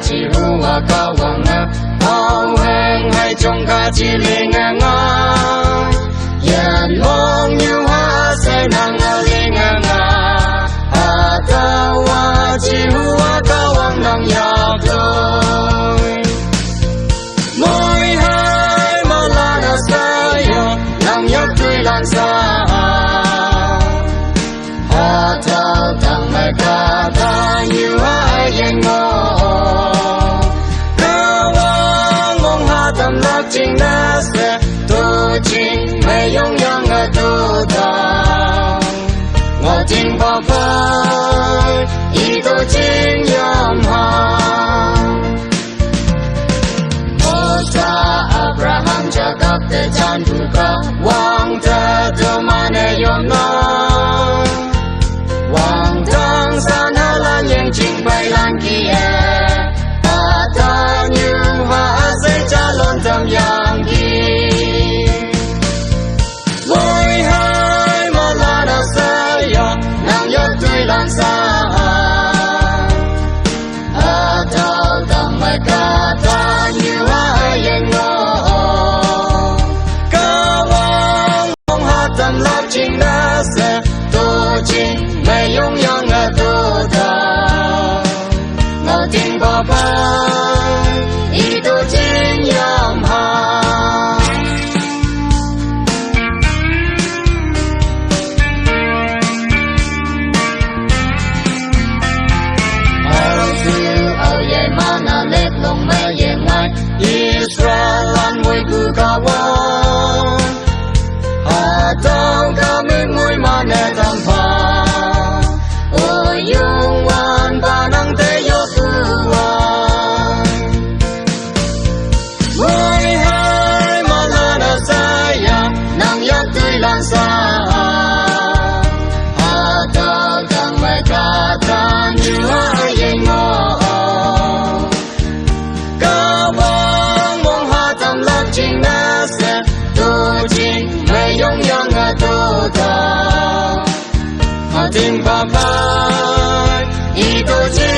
chỉ hùa cao vòng ngã ao hẹn hay trong cả chỉ lên ngang ngang yên mong như hoa sẽ nắng lên ngang ngang tao chỉ hùa cao vòng nắng nhạc rồi mỗi hai mà là nó say nắng nhóc tươi lan xa tao tặng mẹ ta ta như ai yên ngô cao vòng mong ha tâm lạc chính đã sẽ tu chính mẹ yong yang ở tu tao ngõ chính bao phơi ý tu chính yom ha Mota Abraham Jacob te chan buka wang ta tu mane yom na Wang tang san ha lan yang ching bai lan kia ta như hoa sẽ cha lon tâm yang ki Lối hai mà là đã say nắng yết tươi lan xa tao tặng mẹ ca ta như hoa yên ngô cao vang mong hát tâm lạc chính đã sẽ tu chính mẹ yong yang ở tu ta ngõ tình bao phai ý tu chính yom ha lòng mẹ về ngoài Israel lan mùi cư ca vốn tao ca mê mùi mà nè tâm phà ôi yung hoàn và năng tế yo cư hoàn mùi hai mà là nà sai năng yết tươi lan xa tao tặng mẹ ca ta như hai yên ngô chính đã sẽ tu chính mẹ yong yang ở tu ta tình ba ba ý tu chính